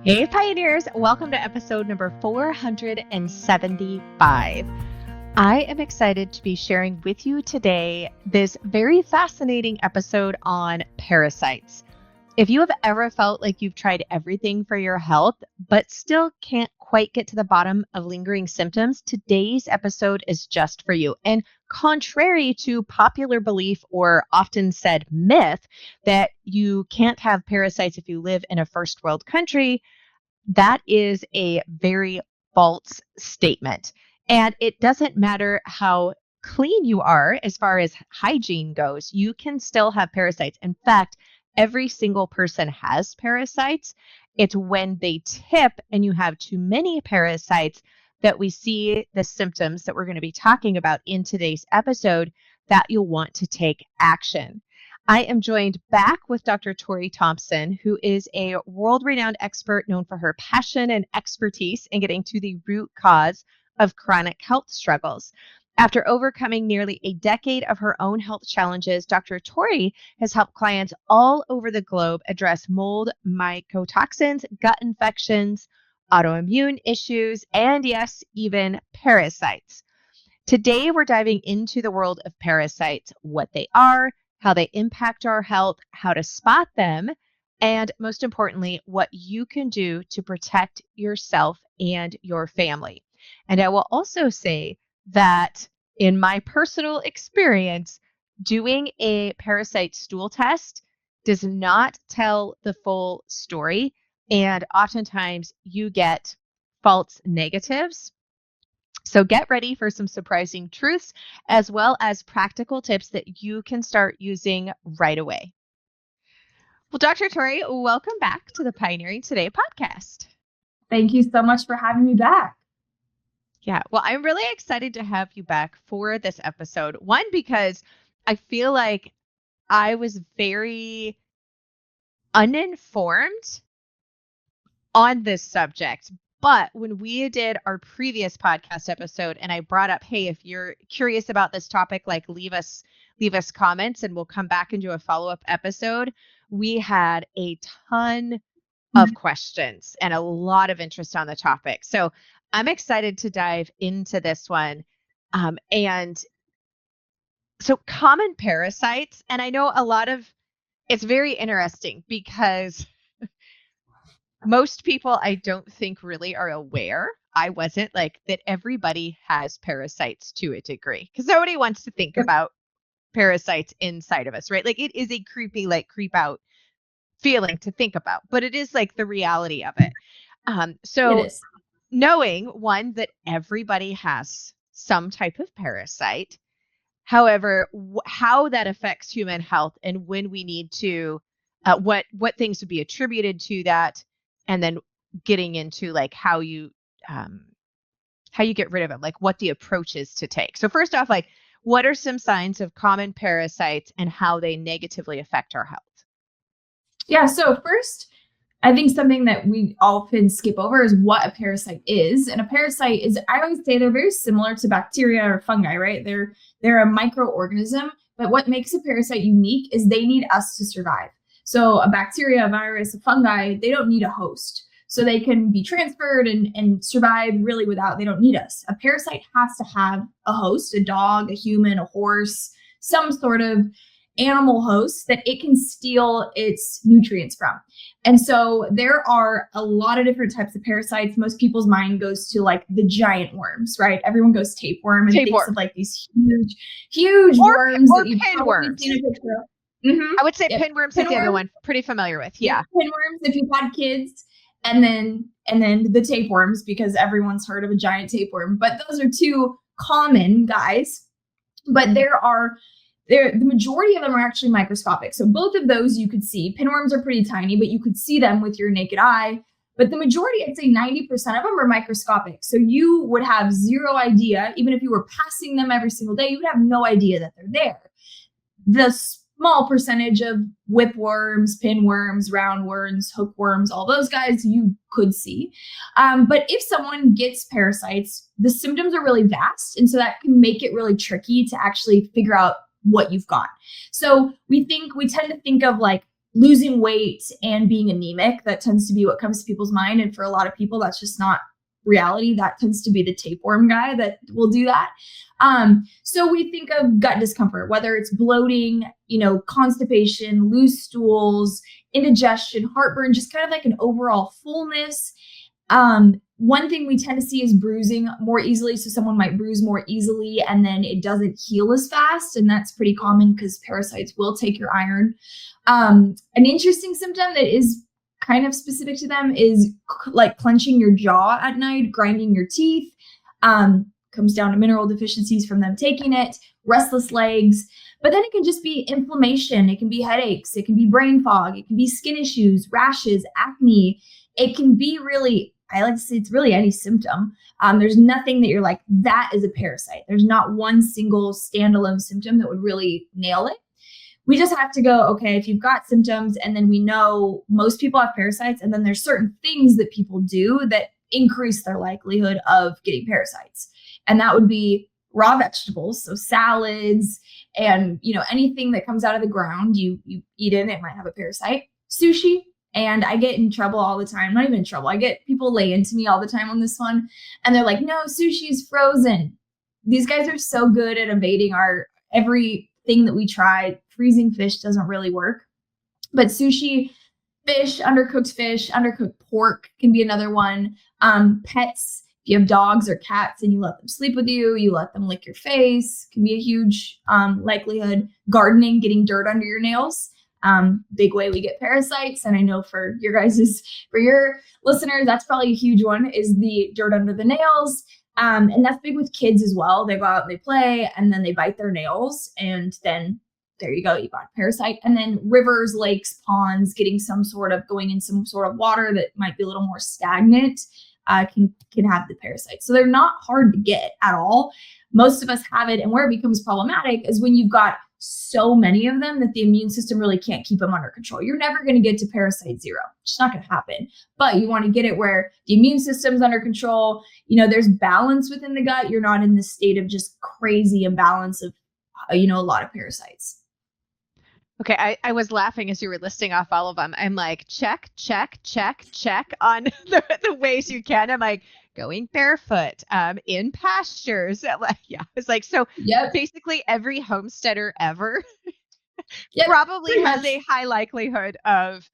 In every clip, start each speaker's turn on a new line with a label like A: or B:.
A: Hey, Pioneers! Welcome to episode number 475. I am excited to be sharing with you today this very fascinating episode on parasites. If you have ever felt like you've tried everything for your health, but still can't quite get to the bottom of lingering symptoms, today's episode is just for you. And contrary to popular belief or often said myth that you can't have parasites if you live in a first world country, that is a very false statement. And it doesn't matter how clean you are as far as hygiene goes, you can still have parasites. In fact, every single person has parasites. It's when they tip and you have too many parasites that we see the symptoms that we're going to be talking about in today's episode that you'll want to take action. I am joined back with Dr. Torrie Thompson, who is a world-renowned expert known for her passion and expertise in getting to the root cause of chronic health struggles. After overcoming nearly a decade of her own health challenges, Dr. Torrie has helped clients all over the globe address mold, mycotoxins, gut infections, autoimmune issues, and yes, even parasites. Today, we're diving into the world of parasites, what they are, how they impact our health, how to spot them, and most importantly, what you can do to protect yourself and your family. And I will also say that in my personal experience, doing a parasite stool test does not tell the full story. And oftentimes you get false negatives. So get ready for some surprising truths as well as practical tips that you can start using right away. Well, Dr. Torrie, welcome back to the Pioneering Today podcast.
B: Thank you so much for having me back.
A: Yeah, well, I'm really excited to have you back for this episode. One, because I feel like I was very uninformed on this subject. But when we did our previous podcast episode and I brought up, hey, if you're curious about this topic, like leave us comments and we'll come back and do a follow-up episode. We had a ton of questions and a lot of interest on the topic. So I'm excited to dive into this one. And so common parasites, and I know it's very interesting because most people, I don't think, really are aware. I wasn't like that everybody has parasites to a degree because nobody wants to think about parasites inside of us, right? Like it is a creepy, like creep out feeling to think about, but it is like the reality of it. So knowing one that everybody has some type of parasite, however, how that affects human health and when we need to, what things would be attributed to that. And then getting into like how you get rid of them, like what the approach is to take. So first off, like what are some signs of common parasites and how they negatively affect our health?
B: Yeah. So first, I think something that we often skip over is what a parasite is. And a parasite is, I always say they're very similar to bacteria or fungi, right? They're a microorganism, but what makes a parasite unique is they need us to survive. So a bacteria, a virus, a fungi, they don't need a host. So they can be transferred and survive really they don't need us. A parasite has to have a host, a dog, a human, a horse, some sort of animal host that it can steal its nutrients from. And so there are a lot of different types of parasites. Most people's mind goes to like the giant worms, right? Everyone goes tapeworm and thinks of like these huge worms
A: or
B: that you've probably seen a picture of.
A: Mm-hmm. I would say pinworms is the other one. Pretty familiar with. Yeah.
B: Pinworms if you've had kids, and then the tapeworms because everyone's heard of a giant tapeworm. But those are two common guys. But the majority of them are actually microscopic. So both of those you could see. Pinworms are pretty tiny, but you could see them with your naked eye. But the majority, I'd say 90% of them are microscopic. So you would have zero idea, even if you were passing them every single day, you would have no idea that they're there. The small percentage of whipworms, pinworms, roundworms, hookworms, all those guys you could see. But if someone gets parasites, the symptoms are really vast. And so that can make it really tricky to actually figure out what you've got. So we tend to think of like losing weight and being anemic. That tends to be what comes to people's mind. And for a lot of people, that's just not reality. That tends to be the tapeworm guy that will do that. So we think of gut discomfort, whether it's bloating, constipation, loose stools, indigestion, heartburn, just kind of like an overall fullness. One thing we tend to see is bruising more easily. So someone might bruise more easily and then it doesn't heal as fast. And that's pretty common because parasites will take your iron. An interesting symptom that is kind of specific to them is like clenching your jaw at night, grinding your teeth. Comes down to mineral deficiencies from them taking it, restless legs. But then it can just be inflammation. It can be headaches. It can be brain fog. It can be skin issues, rashes, acne. It can be really, I like to say it's really any symptom. There's nothing that you're like, that is a parasite. There's not one single standalone symptom that would really nail it. We just have to go, okay, if you've got symptoms, and then we know most people have parasites, and then there's certain things that people do that increase their likelihood of getting parasites. And that would be raw vegetables, so salads and anything that comes out of the ground, you eat it might have a parasite. Sushi, and I get in trouble all the time. Not even in trouble. I get people lay into me all the time on this one, and they're like, "No, sushi is frozen." These guys are so good at evading our everything that we try. Freezing fish doesn't really work, but sushi, fish, undercooked pork can be another one. Pets. If you have dogs or cats and you let them sleep with you, you let them lick your face, can be a huge likelihood. Gardening, getting dirt under your nails, big way we get parasites. And I know for your listeners, that's probably a huge one, is the dirt under the nails. And that's big with kids as well. They go out and they play and then they bite their nails, and then there you go, you got a parasite. And then rivers, lakes, ponds, going in some sort of water that might be a little more stagnant. Can have the parasite. So they're not hard to get at all. Most of us have it. And where it becomes problematic is when you've got so many of them that the immune system really can't keep them under control. You're never going to get to parasite zero. It's not going to happen. But you want to get it where the immune system's under control. There's balance within the gut. You're not in this state of just crazy imbalance of, a lot of parasites.
A: Okay, I was laughing as you were listing off all of them. I'm like, check on the ways you can. I'm like, going barefoot, in pastures. Yeah, it's like, so
B: yep.
A: Basically every homesteader ever
B: yep,
A: probably has a high likelihood of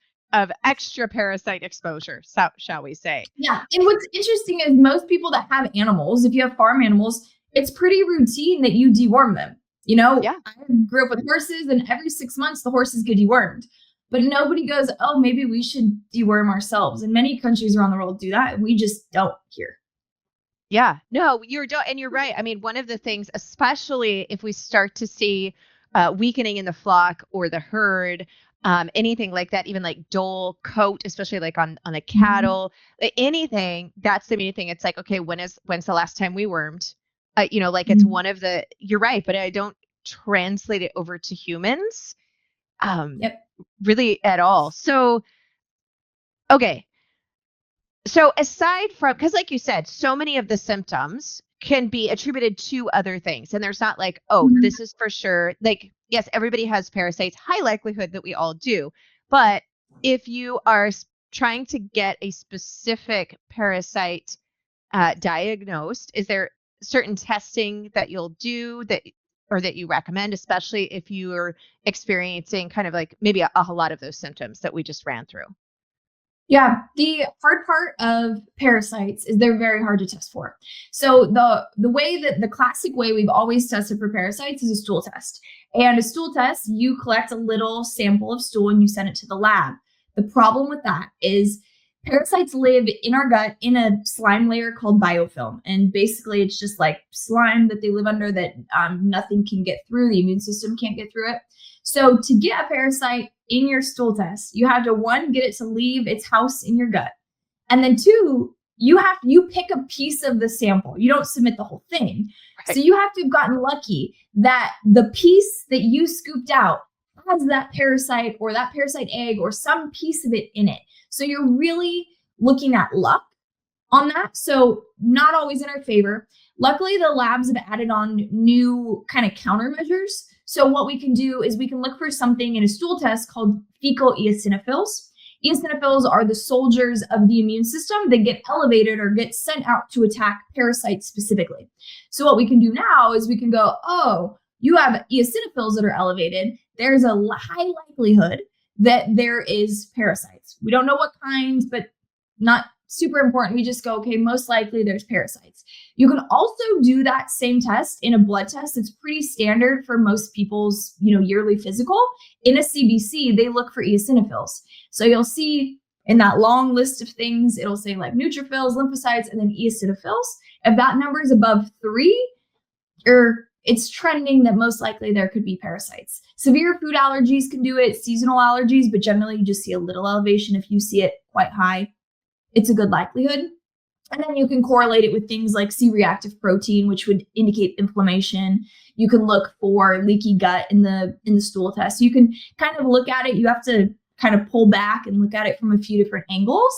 A: extra parasite exposure, so, shall we say.
B: Yeah, and what's interesting is most people that have animals, if you have farm animals, it's pretty routine that you deworm them.
A: Yeah.
B: I grew up with horses, and every 6 months the horses get dewormed, but nobody goes, oh, maybe we should deworm ourselves. And many countries around the world do that, and we just don't here.
A: Yeah, no, you're right. I mean, one of the things, especially if we start to see weakening in the flock or the herd, anything like that, even like dull coat, especially like on a cattle, anything, that's the main thing. It's like, okay, when's the last time we wormed? It's one of the, you're right, but I don't translate it over to humans really at all. So, okay. So aside from, because like you said, so many of the symptoms can be attributed to other things. And there's not like, oh, this is for sure. Like, yes, everybody has parasites, high likelihood that we all do. But if you are trying to get a specific parasite diagnosed, is there certain testing that you'll do that you recommend, especially if you're experiencing kind of like maybe a lot of those symptoms that we just ran through?
B: Yeah, the hard part of parasites is they're very hard to test for. So the way that the classic way we've always tested for parasites is a stool test. And a stool test, you collect a little sample of stool and you send it to the lab. The problem with that is parasites live in our gut in a slime layer called biofilm. And basically it's just like slime that they live under that nothing can get through. The immune system can't get through it. So to get a parasite in your stool test, you have to, one, get it to leave its house in your gut. And then two, you pick a piece of the sample. You don't submit the whole thing. Right. So you have to have gotten lucky that the piece that you scooped out has that parasite or that parasite egg or some piece of it in it. So you're really looking at luck on that. So not always in our favor. Luckily, the labs have added on new kind of countermeasures. So what we can do is we can look for something in a stool test called fecal eosinophils. Eosinophils are the soldiers of the immune system that get elevated or get sent out to attack parasites specifically. So what we can do now is we can go, oh, you have eosinophils that are elevated. There's a high likelihood that there is parasites. We don't know what kinds, but not super important. We just go, okay, most likely there's parasites. You can also do that same test in a blood test. It's pretty standard for most people's, yearly physical. In a CBC, they look for eosinophils. So you'll see in that long list of things, it'll say like neutrophils, lymphocytes, and then eosinophils. If that number is above 3, or it's trending that most likely there could be parasites. Severe food allergies can do it, seasonal allergies, but generally you just see a little elevation. If you see it quite high, it's a good likelihood. And then you can correlate it with things like C-reactive protein, which would indicate inflammation. You can look for leaky gut in the stool test. You can kind of look at it. You have to kind of pull back and look at it from a few different angles.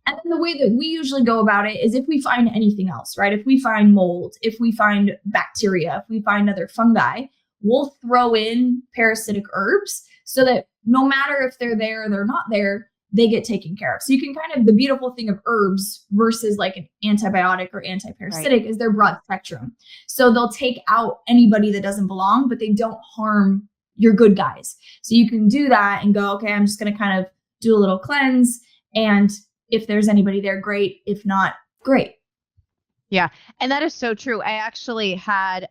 B: And then the way that we usually go about it is if we find anything else, right? If we find mold, if we find bacteria, if we find other fungi, we'll throw in parasitic herbs so that no matter if they're there or they're not there, they get taken care of. So you can the beautiful thing of herbs versus like an antibiotic or anti-parasitic is they're broad spectrum. So they'll take out anybody that doesn't belong, but they don't harm your good guys. So you can do that and go, okay, I'm just going to kind of do a little cleanse. And if there's anybody there, great. If not, great.
A: Yeah. And that is so true. I actually had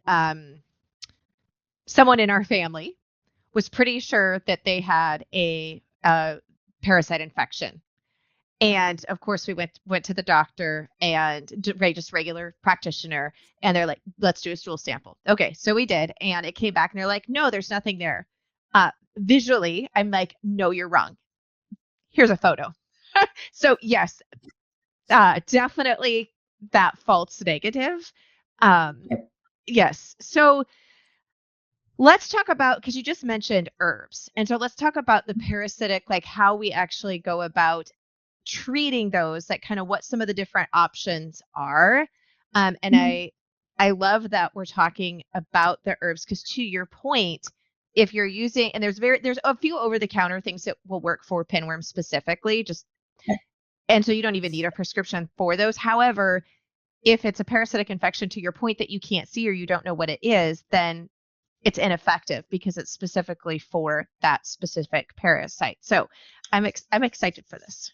A: someone in our family was pretty sure that they had a parasite infection. And of course we went to the doctor and just regular practitioner, and they're like, let's do a stool sample. Okay. So we did, and it came back and they're like, no, there's nothing there. Visually, I'm like, no, you're wrong. Here's a photo. So yes, definitely that false negative. Yes. So let's talk about, because you just mentioned herbs. And so let's talk about the parasitic, like how we actually go about treating those, like kind of what some of the different options are. And I love that we're talking about the herbs, because to your point, if you're using, and there's a few over-the-counter things that will work for pinworms specifically, and so you don't even need a prescription for those. However, if it's a parasitic infection, to your point, that you can't see or you don't know what it is, then it's ineffective because it's specifically for that specific parasite. So I'm excited for this.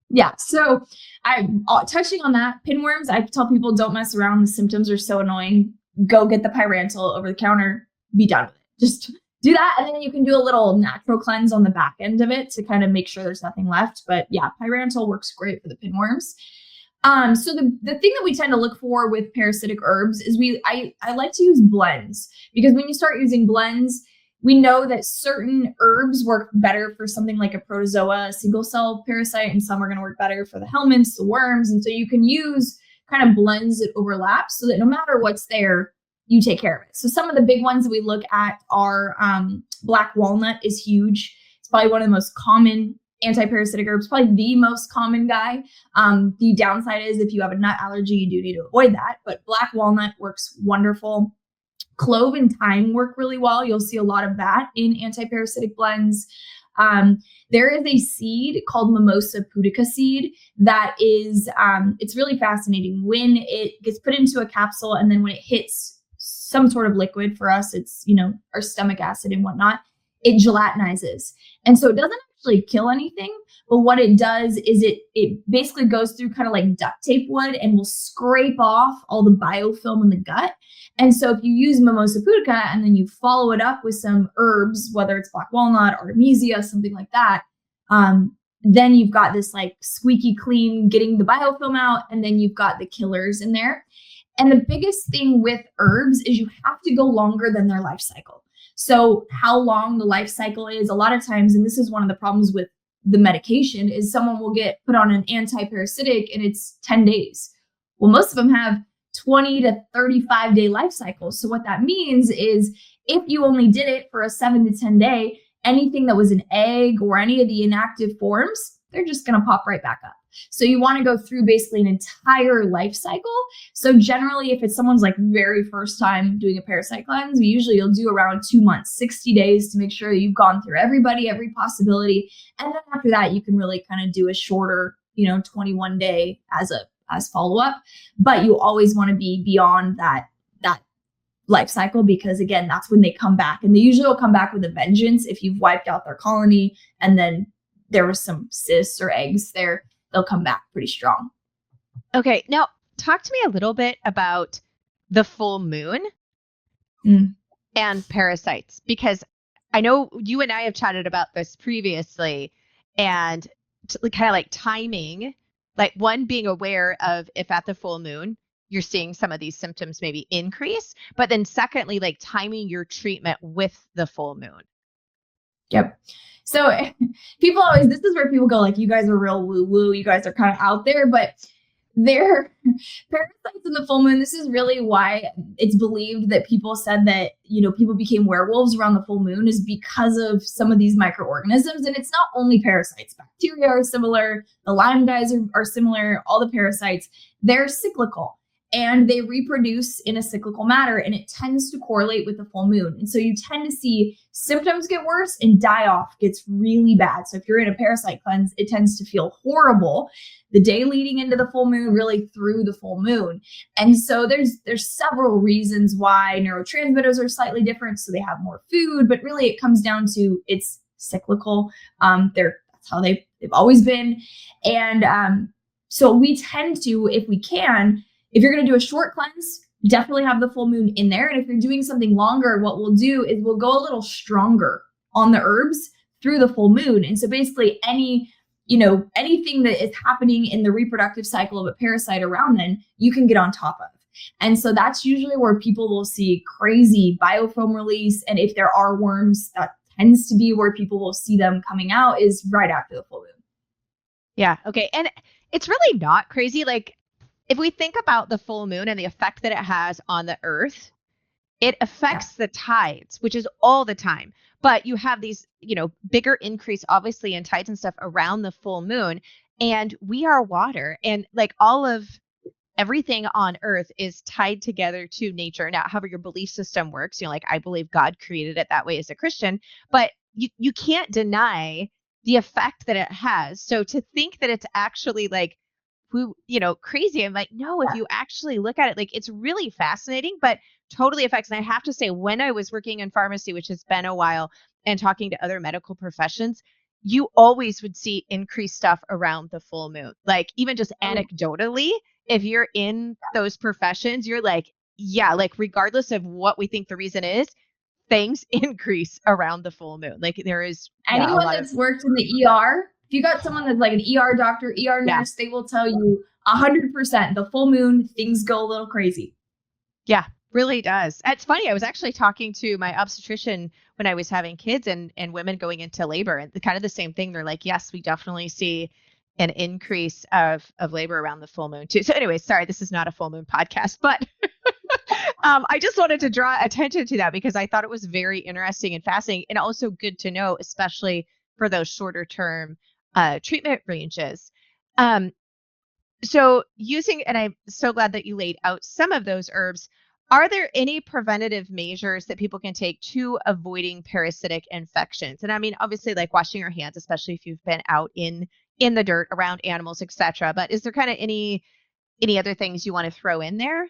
B: Yeah. So I'm touching on that. Pinworms, I tell people don't mess around. The symptoms are so annoying. Go get the Pyrantel over the counter, be done with it. Just do that. And then you can do a little natural cleanse on the back end of it to kind of make sure there's nothing left. But yeah, Pyrantel works great for the pinworms. So the thing that we tend to look for with parasitic herbs is I like to use blends, because when you start using blends, we know that certain herbs work better for something like a protozoa, a single cell parasite, and some are going to work better for the helminths, the worms. And so you can use kind of blends that overlap so that no matter what's there, you take care of it. So some of the big ones that we look at are black walnut is huge. It's probably one of the most common anti-parasitic herbs, probably the most common guy. The downside is if you have a nut allergy, you do need to avoid that, but black walnut works wonderful. Clove and thyme work really well. You'll see a lot of that in anti-parasitic blends. There is a seed called Mimosa pudica seed that is, it's really fascinating. When it gets put into a capsule and then when it hits some sort of liquid, for us, it's, our stomach acid and whatnot, it gelatinizes. And so it doesn't actually kill anything, but what it does is it basically goes through kind of like duct tape would and will scrape off all the biofilm in the gut. And so if you use Mimosa pudica and then you follow it up with some herbs, whether it's black walnut, artemisia, something like that, then you've got this like squeaky clean, getting the biofilm out, and then you've got the killers in there. And the biggest thing with herbs is you have to go longer than their life cycle. So how long the life cycle is, a lot of times, and this is one of the problems with the medication, is someone will get put on an anti-parasitic and it's 10 days. Well, most of them have 20 to 35 day life cycles. So what that means is if you only did it for a 7 to 10 day, anything that was an egg or any of the inactive forms, they're just going to pop right back up. So you want to go through basically an entire life cycle. So generally, if it's someone's like very first time doing a parasite cleanse, you'll do around 2 months, 60 days to make sure that you've gone through everybody, every possibility. And then after that, you can really kind of do a shorter, 21 day as follow up. But you always want to be beyond that life cycle, because again, that's when they come back, and they usually will come back with a vengeance. If you've wiped out their colony and then there was some cysts or eggs there, they'll come back pretty strong.
A: Okay. Now talk to me a little bit about the full moon and parasites, because I know you and I have chatted about this previously, and kind of like timing, like one, being aware of if at the full moon you're seeing some of these symptoms maybe increase, but then secondly, like timing your treatment with the full moon.
B: Yep. So people always, this is where people go like, you guys are real woo woo. You guys are kind of out there, but they're parasites in the full moon. This is really why it's believed that people said that, people became werewolves around the full moon, is because of some of these microorganisms. And it's not only parasites. Bacteria are similar. The Lyme guys are similar. All the parasites, they're cyclical. And they reproduce in a cyclical manner, and it tends to correlate with the full moon. And so you tend to see symptoms get worse and die off gets really bad. So if you're in a parasite cleanse, it tends to feel horrible the day leading into the full moon, really through the full moon. And so there's several reasons why neurotransmitters are slightly different. So they have more food, but really it comes down to it's cyclical. That's how they've always been. And so we tend to, if we can, if you're going to do a short cleanse, definitely have the full moon in there. And if you're doing something longer, what we'll do is we'll go a little stronger on the herbs through the full moon. And so basically anything that is happening in the reproductive cycle of a parasite around then, you can get on top of. And so that's usually where people will see crazy biofilm release. And if there are worms, that tends to be where people will see them coming out, is right after the full moon.
A: Yeah. Okay. And it's really not crazy. Like, if we think about the full moon and the effect that it has on the earth, it affects the tides, which is all the time. But you have these, bigger increase, obviously, in tides and stuff around the full moon. And we are water. And like all of everything on earth is tied together to nature. Now, however your belief system works, like I believe God created it that way as a Christian, but you can't deny the effect that it has. So to think that it's actually like, crazy. I'm like, no, if you actually look at it, like it's really fascinating, but totally affects. And I have to say, when I was working in pharmacy, which has been a while, and talking to other medical professions, you always would see increased stuff around the full moon. Like even just anecdotally, if you're in those professions, you're like, yeah, like regardless of what we think the reason is, things increase around the full moon. Like there is
B: anyone that's worked in the ER. If you got someone that's like an ER doctor, ER nurse, they will tell you 100% the full moon, things go a little crazy.
A: Yeah, really does. It's funny. I was actually talking to my obstetrician when I was having kids and women going into labor, and kind of the same thing. They're like, yes, we definitely see an increase of labor around the full moon too. So anyway, sorry, this is not a full moon podcast, but I just wanted to draw attention to that because I thought it was very interesting and fascinating, and also good to know, especially for those shorter term treatment ranges. So using, and I'm so glad that you laid out some of those herbs. Are there any preventative measures that people can take to avoiding parasitic infections? And I mean, obviously, like washing your hands, especially if you've been out in the dirt around animals, etc. But is there kind of any other things you want to throw in there?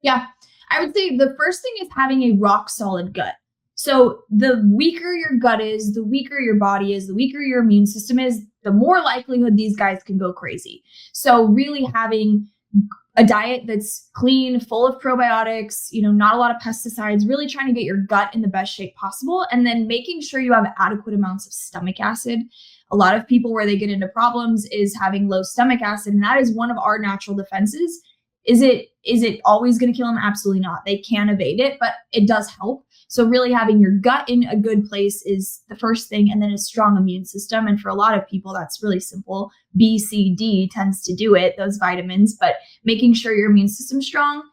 B: Yeah, I would say the first thing is having a rock solid gut. So the weaker your gut is, the weaker your body is, the weaker your immune system is, the more likelihood these guys can go crazy. So really having a diet that's clean, full of probiotics, not a lot of pesticides, really trying to get your gut in the best shape possible. And then making sure you have adequate amounts of stomach acid. A lot of people where they get into problems is having low stomach acid. And that is one of our natural defenses. Is it always going to kill them? Absolutely not. They can evade it, but it does help. So really having your gut in a good place is the first thing, and then a strong immune system. And for a lot of people, that's really simple. B, C, D tends to do it, those vitamins, but making sure your immune system's strong.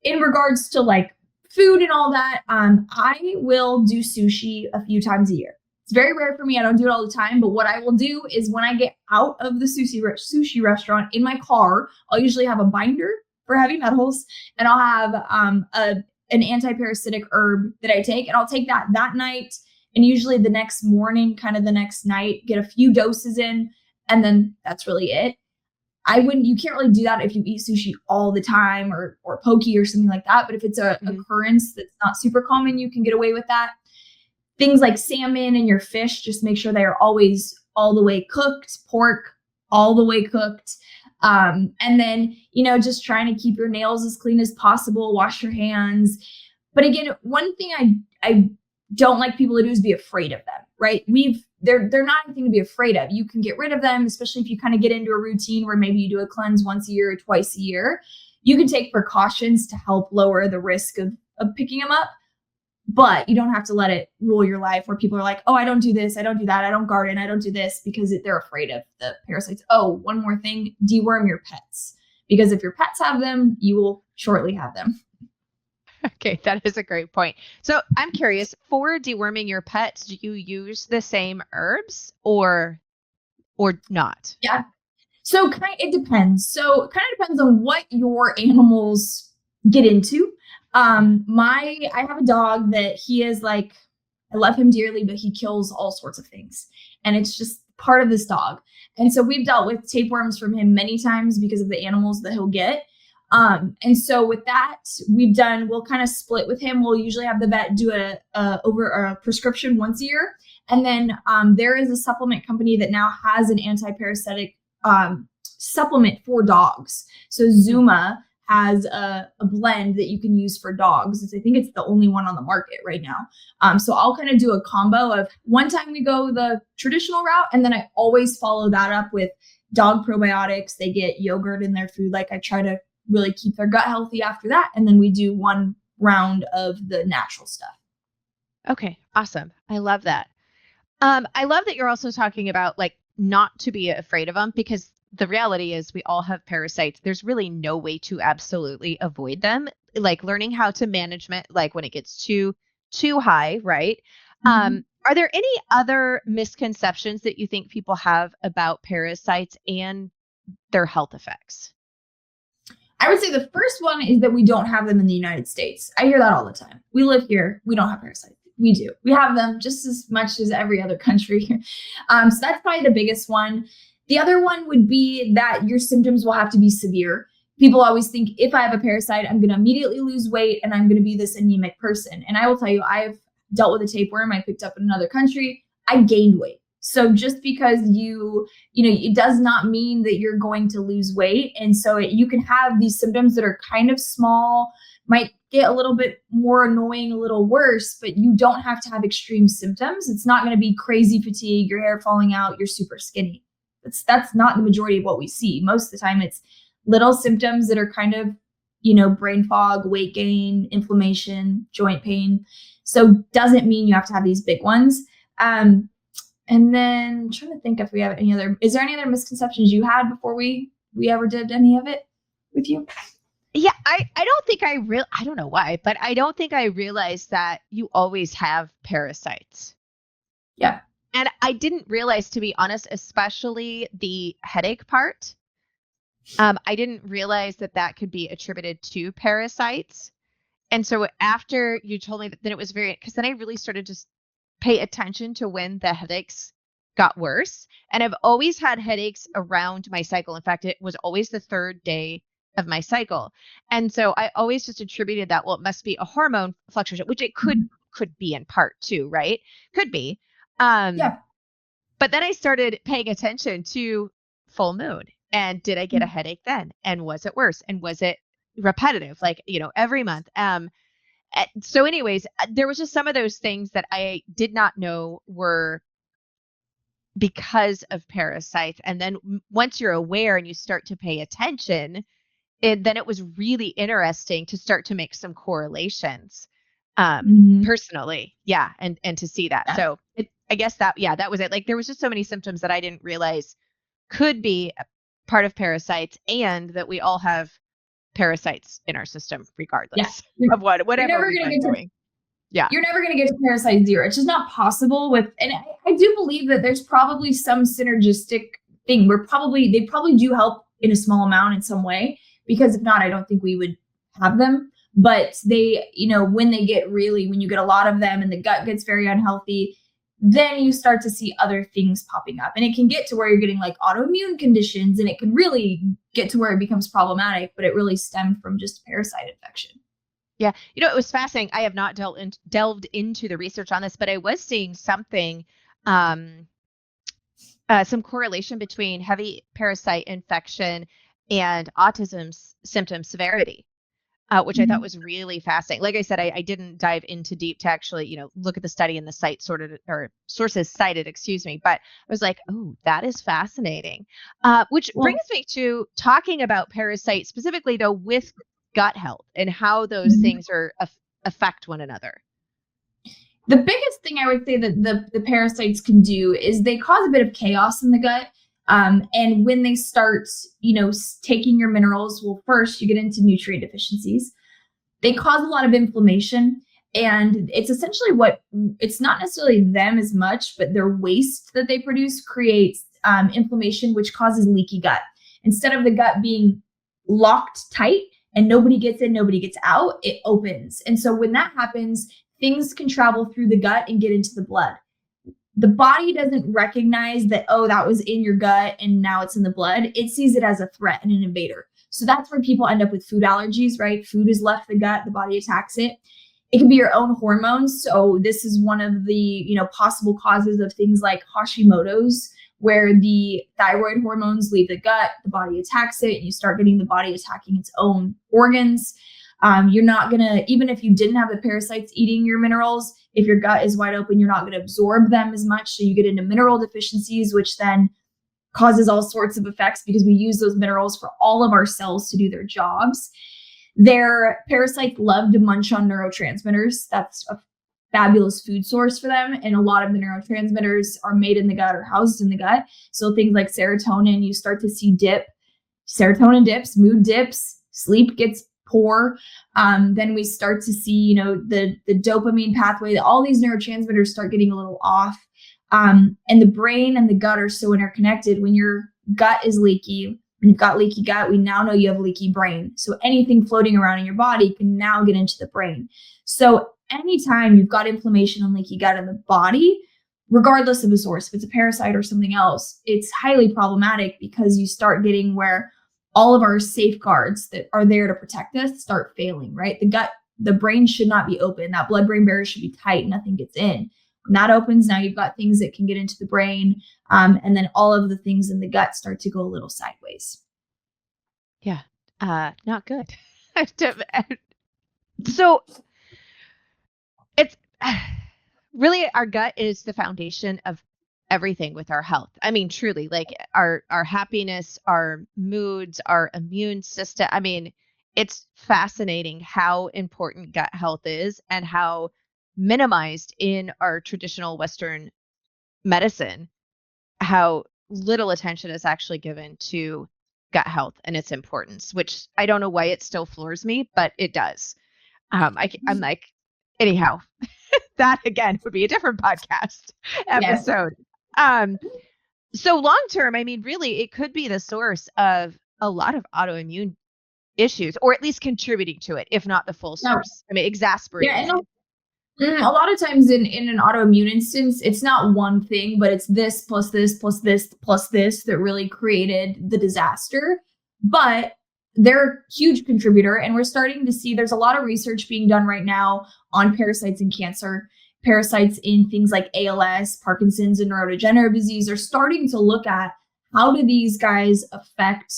B: In regards to like food and all that, I will do sushi a few times a year. It's very rare for me. I don't do it all the time, but what I will do is when I get out of the sushi restaurant in my car, I'll usually have a binder for heavy metals, and I'll have an anti-parasitic herb that I take, and I'll take that night, and usually the next morning, kind of the next night, get a few doses in, and then that's really it. You can't really do that if you eat sushi all the time or poke or something like that. But if it's a occurrence that's not super common, you can get away with that. Things like salmon and your fish, just make sure they are always all the way cooked. Pork, all the way cooked. And then, just trying to keep your nails as clean as possible, wash your hands. But again, one thing I don't like people to do is be afraid of them, right? They're not anything to be afraid of. You can get rid of them, especially if you kind of get into a routine where maybe you do a cleanse once a year or twice a year. You can take precautions to help lower the risk of picking them up, but you don't have to let it rule your life where people are like, oh, I don't do this, I don't do that, I don't garden, I don't do this, because they're afraid of the parasites. Oh, one more thing, deworm your pets, because if your pets have them, you will shortly have them.
A: Okay, that is a great point. So I'm curious, for deworming your pets, do you use the same herbs or not?
B: Yeah. So it depends. So it kind of depends on what your animals get into. I have a dog that he is like, I love him dearly, but he kills all sorts of things. And it's just part of this dog. And so we've dealt with tapeworms from him many times because of the animals that he'll get. And so with that, we'll kind of split with him. We'll usually have the vet do a prescription once a year. And then, there is a supplement company that now has an anti-parasitic, supplement for dogs. So Zuma has a blend that you can use for dogs. I think it's the only one on the market right now. So I'll kind of do a combo of one time we go the traditional route, and then I always follow that up with dog probiotics. They get yogurt in their food. Like I try to really keep their gut healthy after that. And then we do one round of the natural stuff.
A: Okay, awesome. I love that. I love that you're also talking about like not to be afraid of them, because the reality is we all have parasites. There's really no way to absolutely avoid them. Like learning how to management, like when it gets too high, right? Are there any other misconceptions that you think people have about parasites and their health effects?
B: I would say the first one is that we don't have them in the United States. I hear that all the time. We live here. We don't have parasites. We do. We have them just as much as every other country. So that's probably the biggest one. The other one would be that your symptoms will have to be severe. People always think if I have a parasite, I'm going to immediately lose weight and I'm going to be this anemic person. And I will tell you, I've dealt with a tapeworm I picked up in another country. I gained weight. So just because it does not mean that you're going to lose weight. And so you can have these symptoms that are kind of small, might get a little bit more annoying, a little worse, but you don't have to have extreme symptoms. It's not going to be crazy fatigue, your hair falling out, you're super skinny. That's not the majority of what we see. Most of the time it's little symptoms that are kind of, brain fog, weight gain, inflammation, joint pain. So doesn't mean you have to have these big ones. And then I'm trying to think if we have is there any other misconceptions you had before we ever did any of it with you?
A: Yeah, I don't think I don't know why, but I don't think I realized that you always have parasites.
B: Yeah.
A: And I didn't realize, to be honest, especially the headache part. I didn't realize that could be attributed to parasites. And so after you told me that, then it was because then I really started to pay attention to when the headaches got worse. And I've always had headaches around my cycle. In fact, it was always the third day of my cycle. And so I always just attributed that, well, it must be a hormone fluctuation, which it could be in part too, right? Could be.
B: Yeah.
A: But then I started paying attention to full moon. And did I get a headache then? And was it worse? And was it repetitive, like, every month? So anyways, there was just some of those things that I did not know were because of parasites. And then once you're aware and you start to pay attention, then it was really interesting to start to make some correlations personally. Yeah. And to see that. Yeah. So I guess that was it. Like there was just so many symptoms that I didn't realize could be part of parasites, and that we all have parasites in our system regardless of whatever we're doing. Yeah.
B: You're never going to get to parasite zero. It's just not possible with, and I do believe that there's probably some synergistic thing where they probably do help in a small amount in some way, because if not, I don't think we would have them. But they, when you get a lot of them and the gut gets very unhealthy, then you start to see other things popping up, and it can get to where you're getting like autoimmune conditions, and it can really get to where it becomes problematic, but it really stemmed from just parasite infection.
A: Yeah. It was fascinating. I have not delved into the research on this, but I was seeing something, some correlation between heavy parasite infection and autism symptom severity, which I thought was really fascinating. Like I said, I didn't dive into deep to actually, look at the study and the site sorted or sources cited, excuse me. But I was like, oh, that is fascinating. Which brings me to talking about parasites specifically, though, with gut health and how those things affect one another.
B: The biggest thing I would say that the parasites can do is they cause a bit of chaos in the gut. And when they start, taking your minerals, well, first you get into nutrient deficiencies. They cause a lot of inflammation, and it's essentially it's not necessarily them as much, but their waste that they produce creates inflammation, which causes leaky gut. Instead of the gut being locked tight and nobody gets in, nobody gets out, it opens. And so when that happens, things can travel through the gut and get into the blood. The body doesn't recognize that, oh, that was in your gut and now it's in the blood. It sees it as a threat and an invader. So that's where people end up with food allergies, right? Food has left the gut, the body attacks it. It can be your own hormones. So this is one of the, possible causes of things like Hashimoto's, where the thyroid hormones leave the gut, the body attacks it, and you start getting the body attacking its own organs. You're not going to, even if you didn't have the parasites eating your minerals, if your gut is wide open, you're not going to absorb them as much. So you get into mineral deficiencies, which then causes all sorts of effects because we use those minerals for all of our cells to do their jobs. Their parasites love to munch on neurotransmitters. That's a fabulous food source for them. And a lot of the neurotransmitters are made in the gut or housed in the gut. So things like serotonin, you start to see serotonin dips, mood dips, sleep gets poor. Then we start to see, the dopamine pathway, all these neurotransmitters start getting a little off. And the brain and the gut are so interconnected. When your gut is leaky, when you've got leaky gut, we now know you have a leaky brain. So anything floating around in your body can now get into the brain. So anytime you've got inflammation and leaky gut in the body, regardless of the source, if it's a parasite or something else, it's highly problematic because you start getting where all of our safeguards that are there to protect us start failing, right? The brain should not be open. That blood-brain barrier should be tight. Nothing gets in. When that opens, now you've got things that can get into the brain. And then all of the things in the gut start to go a little sideways.
A: Yeah. Not good. So it's really, our gut is the foundation of everything with our health. I mean, truly, like our happiness, our moods, our immune system. I mean, it's fascinating how important gut health is and how minimized in our traditional Western medicine, how little attention is actually given to gut health and its importance, which I don't know why it still floors me, but it does. I'm like, anyhow, that again would be a different podcast episode. Yes. So long term, I mean, really, it could be the source of a lot of autoimmune issues, or at least contributing to it, if not the full source. I mean, exasperating.
B: Yeah, a lot of times in an autoimmune instance, it's not one thing, but it's this plus this plus this plus this that really created the disaster. But they're a huge contributor, and we're starting to see there's a lot of research being done right now on parasites in cancer. Parasites in things like ALS, Parkinson's, and neurodegenerative disease are starting to look at how do these guys affect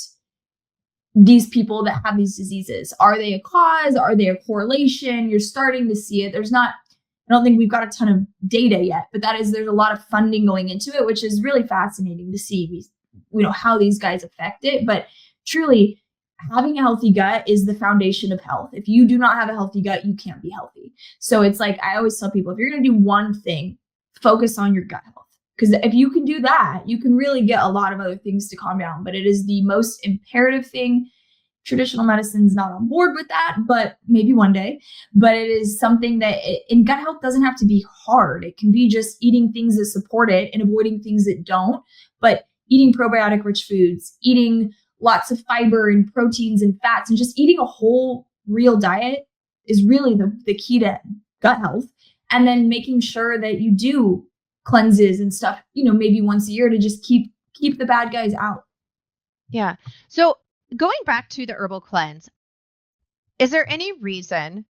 B: these people that have these diseases. Are they a cause? Are they a correlation? You're starting to see it. I don't think we've got a ton of data yet, but there's a lot of funding going into it, which is really fascinating to see, how these guys affect it. But truly, having a healthy gut is the foundation of health. If you do not have a healthy gut, you can't be healthy. So it's like, I always tell people, if you're going to do one thing, focus on your gut health. Because if you can do that, you can really get a lot of other things to calm down. But it is the most imperative thing. Traditional medicine's not on board with that, but maybe one day. But it is something that in gut health doesn't have to be hard. It can be just eating things that support it and avoiding things that don't. But eating probiotic rich foods, eating lots of fiber and proteins and fats, and just eating a whole real diet is really the key to gut health. And then making sure that you do cleanses and stuff, maybe once a year to just keep the bad guys out.
A: Yeah. So going back to the herbal cleanse, is there any reason?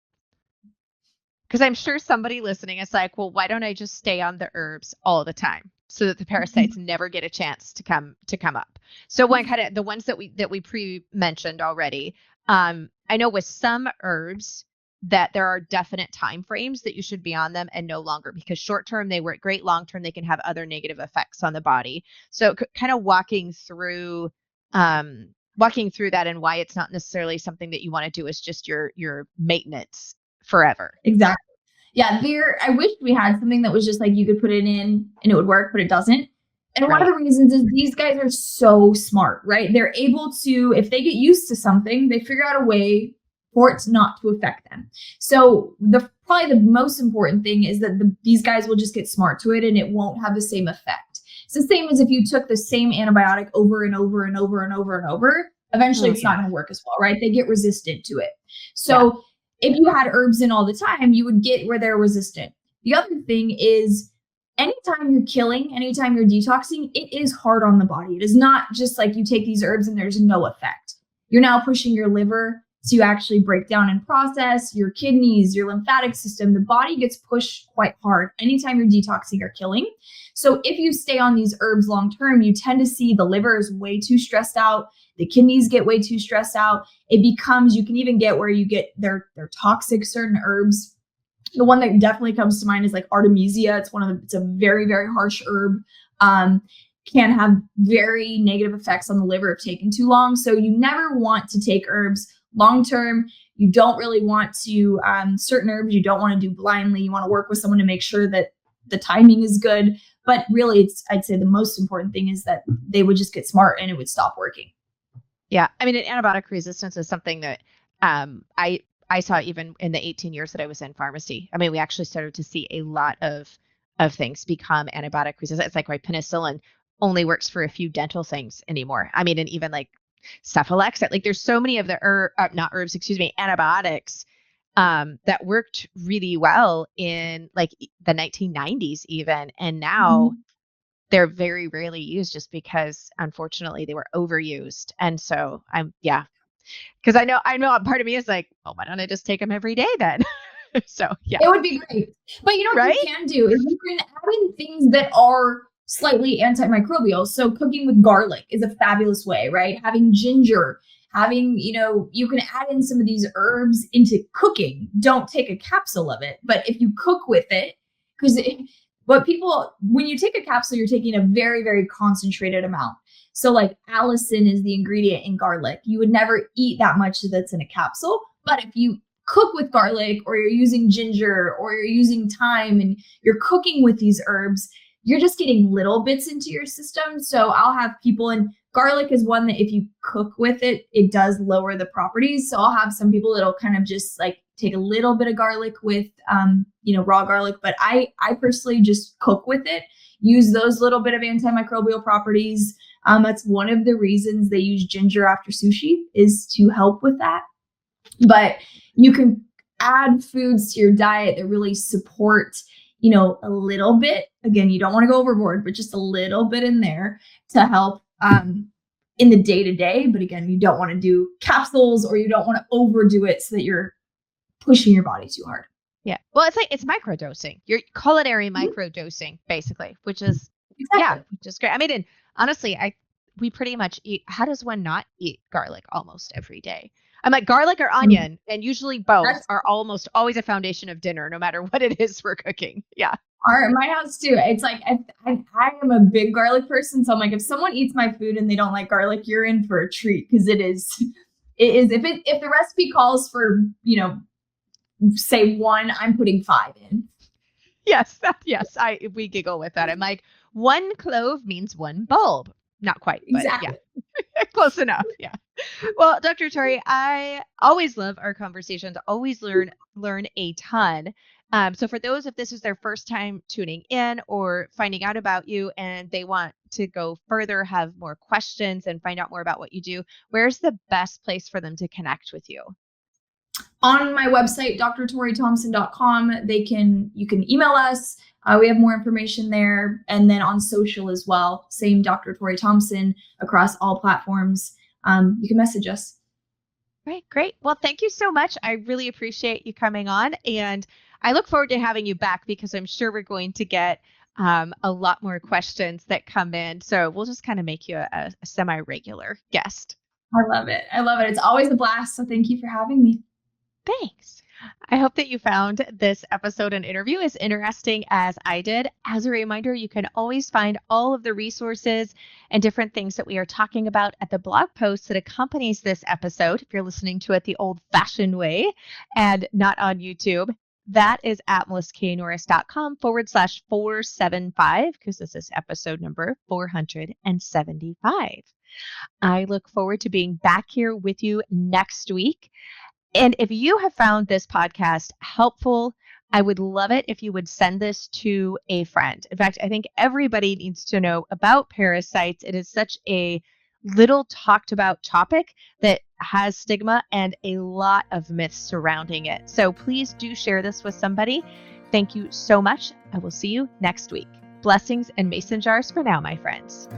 A: Because I'm sure somebody listening is like, well, why don't I just stay on the herbs all the time so that the parasites never get a chance to come up? So one kind of the ones that we pre-mentioned already. I know with some herbs that there are definite time frames that you should be on them and no longer, because short term they work great, long term they can have other negative effects on the body. So kind of walking through that and why it's not necessarily something that you want to do is just your maintenance forever.
B: Exactly. Yeah, I wish we had something that was just like you could put it in and it would work, but it doesn't. And one of the reasons is these guys are so smart, right? They're able to, if they get used to something, they figure out a way for it not to affect them. So probably the most important thing is that these guys will just get smart to it and it won't have the same effect. It's the same as if you took the same antibiotic over and over and over and over and over. Eventually, it's not going to work as well, right? They get resistant to it. So if you had herbs in all the time, you would get where they're resistant. The other thing is anytime you're killing, anytime you're detoxing, it is hard on the body. It is not just like you take these herbs and there's no effect. You're now pushing your liver to actually break down and process, your kidneys, your lymphatic system. The body gets pushed quite hard anytime you're detoxing or killing. So if you stay on these herbs long term, you tend to see the liver is way too stressed out. The kidneys get way too stressed out. You can even get where you get they're toxic, certain herbs. The one that definitely comes to mind is like Artemisia. It's a very, very harsh herb. Can have very negative effects on the liver if taken too long. So you never want to take herbs long term. You don't really want to, certain herbs you don't want to do blindly. You want to work with someone to make sure that the timing is good. But really, I'd say the most important thing is that they would just get smart and it would stop working.
A: Yeah. I mean, antibiotic resistance is something that I saw even in the 18 years that I was in pharmacy. I mean, we actually started to see a lot of things become antibiotic resistant. It's like why penicillin only works for a few dental things anymore. I mean, and even like Cephalexin, like there's so many of the antibiotics that worked really well in like the 1990s even. And now they're very rarely used just because unfortunately they were overused. And so because I know part of me is like, oh, why don't I just take them every day then? So yeah,
B: it would be great. But what you can do is you can add in things that are slightly antimicrobial. So cooking with garlic is a fabulous way, right? Having ginger, you can add in some of these herbs into cooking. Don't take a capsule of it, but if you cook with it, because when you take a capsule, you're taking a very, very concentrated amount. So like allicin is the ingredient in garlic. You would never eat that much that's in a capsule, but if you cook with garlic or you're using ginger or you're using thyme and you're cooking with these herbs, you're just getting little bits into your system. So I'll have people, and garlic is one that if you cook with it, it does lower the properties. So I'll have some people that'll kind of just like take a little bit of garlic with, raw garlic. But I personally just cook with it, use those little bit of antimicrobial properties. That's one of the reasons they use ginger after sushi is to help with that. But you can add foods to your diet that really support a little bit. Again, you don't want to go overboard, but just a little bit in there to help in the day-to-day. But again, you don't want to do capsules or you don't want to overdo it so that you're pushing your body too hard.
A: Yeah. Well, it's microdosing. You're culinary microdosing, basically, which is which is great. I mean, and honestly, we pretty much eat. How does one not eat garlic almost every day? I'm like garlic or onion, and usually both are almost always a foundation of dinner, no matter what it is we're cooking. Yeah.
B: My house too. It's like I am a big garlic person, so I'm like, if someone eats my food and they don't like garlic, you're in for a treat because it is. If the recipe calls for say 1, I'm putting 5 in.
A: Yes. We giggle with that. I'm like 1 clove means 1 bulb. Not quite, but
B: exactly.
A: Close enough. Yeah. Well, Dr. Torrie, I always love our conversations, always learn a ton. So for those, if this is their first time tuning in or finding out about you and they want to go further, have more questions and find out more about what you do, where's the best place for them to connect with you?
B: On my website, drtorriethompson.com, you can email us. We have more information there. And then on social as well, same Dr. Torrie Thompson across all platforms. You can message us.
A: Right, great. Well, thank you so much. I really appreciate you coming on, and I look forward to having you back because I'm sure we're going to get a lot more questions that come in. So we'll just kind of make you a semi-regular guest.
B: I love it. I love it. It's always a blast. So thank you for having me.
A: Thanks. I hope that you found this episode and interview as interesting as I did. As a reminder, you can always find all of the resources and different things that we are talking about at the blog post that accompanies this episode. If you're listening to it the old-fashioned way and not on YouTube, that is at melissknorris.com/475, because this is episode number 475. I look forward to being back here with you next week. And if you have found this podcast helpful, I would love it if you would send this to a friend. In fact, I think everybody needs to know about parasites. It is such a little talked about topic that has stigma and a lot of myths surrounding it. So please do share this with somebody. Thank you so much. I will see you next week. Blessings and mason jars for now, my friends.